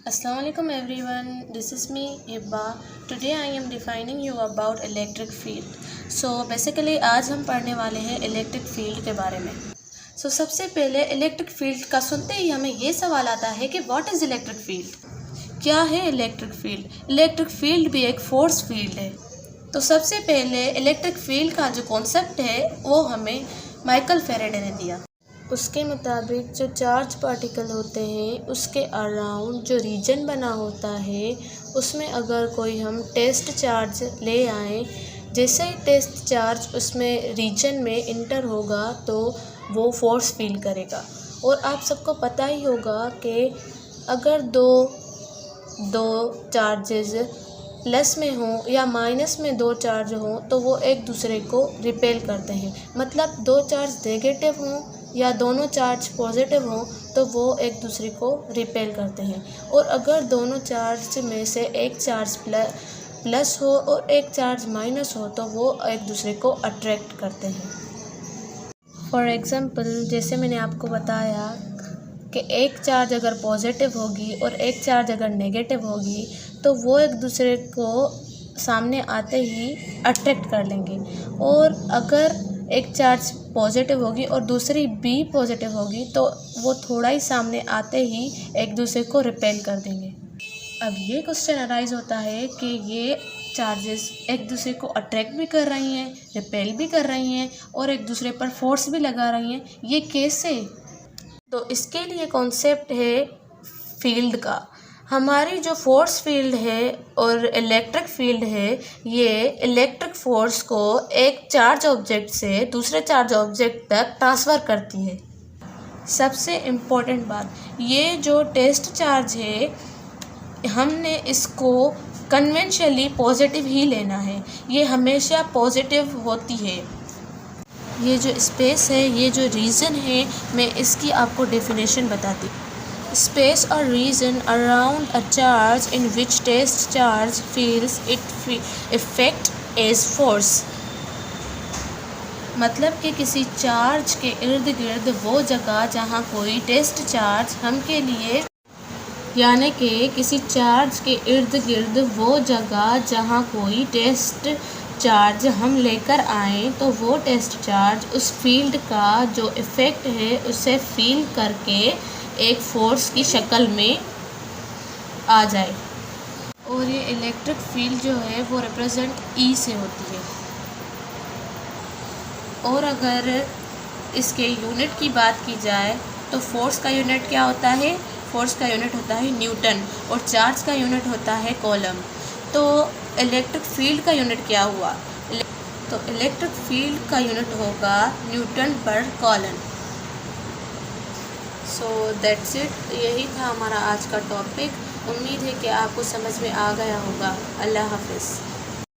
Assalamualaikum everyone, this is me Hibba. Today I am defining you about electric field. So basically आज हम पढ़ने वाले हैं electric field के बारे में. सबसे पहले इलेक्ट्रिक फील्ड का सुनते ही हमें ये सवाल आता है कि व्हाट इज़ इलेक्ट्रिक फील्ड. क्या है इलेक्ट्रिक फील्ड. इलेक्ट्रिक फील्ड भी एक फोर्स फील्ड है. तो सबसे पहले इलेक्ट्रिक फील्ड का जो कॉन्सेप्ट है वो हमें माइकल फैराडे ने दिया. उसके मुताबिक जो चार्ज पार्टिकल होते हैं उसके अराउंड जो रीजन बना होता है उसमें अगर कोई हम टेस्ट चार्ज ले आएँ, जैसे ही टेस्ट चार्ज उसमें रीजन में इंटर होगा तो वो फोर्स फील करेगा. और आप सबको पता ही होगा कि अगर दो चार्जेस प्लस में हों या माइनस में दो चार्ज हों तो वो एक दूसरे को रिपेल करते हैं. मतलब दो चार्ज नेगेटिव हों या दोनों चार्ज पॉजिटिव हों तो वो एक दूसरे को रिपेल करते हैं. और अगर दोनों चार्ज में से एक चार्ज प्लस हो और एक चार्ज माइनस हो तो वो एक दूसरे को अट्रैक्ट करते हैं. फॉर एग्ज़ाम्पल जैसे मैंने आपको बताया कि एक चार्ज अगर पॉजिटिव होगी और एक चार्ज अगर नेगेटिव होगी तो वो एक दूसरे को सामने आते ही अट्रैक्ट कर लेंगे. और अगर एक चार्ज पॉजिटिव होगी और दूसरी भी पॉजिटिव होगी तो वो थोड़ा ही सामने आते ही एक दूसरे को रिपेल कर देंगे. अब ये क्वेश्चन अराइज होता है कि ये चार्जेस एक दूसरे को अट्रैक्ट भी कर रही हैं, रिपेल भी कर रही हैं और एक दूसरे पर फोर्स भी लगा रही हैं. ये कैसे? तो इसके लिए कॉन्सेप्ट है फील्ड का. हमारी जो फोर्स फील्ड है और इलेक्ट्रिक फील्ड है ये इलेक्ट्रिक फोर्स को एक चार्ज ऑब्जेक्ट से दूसरे चार्ज ऑब्जेक्ट तक ट्रांसफ़र करती है. सबसे इम्पोर्टेंट बात, ये जो टेस्ट चार्ज है हमने इसको कन्वेंशनली पॉजिटिव ही लेना है. ये हमेशा पॉजिटिव होती है. ये जो स्पेस है, ये जो रीजन है, मैं इसकी आपको डेफिनेशन बताती हूँ. Space or region around a charge in which test charge feels its effect as force. मतलब कि किसी चार्ज के इर्द गिर्द वो जगह जहाँ कोई टेस्ट चार्ज हम के लिए, यानी कि किसी चार्ज के इर्द गिर्द वो जगह जहाँ कोई टेस्ट चार्ज हम लेकर आए तो वो टेस्ट चार्ज उस फील्ड का जो इफ़ेक्ट है उसे फील करके एक फोर्स की शक्ल में आ जाए. और ये इलेक्ट्रिक फील्ड जो है वो रिप्रेजेंट ई से होती है. और अगर इसके यूनिट की बात की जाए तो फोर्स का यूनिट क्या होता है? फोर्स का यूनिट होता है न्यूटन और चार्ज का यूनिट होता है कॉलम. तो इलेक्ट्रिक फील्ड का यूनिट क्या हुआ? तो इलेक्ट्रिक फील्ड का यूनिट होगा न्यूटन पर कॉलम. So that's it. यही था हमारा आज का टॉपिक. उम्मीद है कि आपको समझ में आ गया होगा. अल्लाह हाफिज़.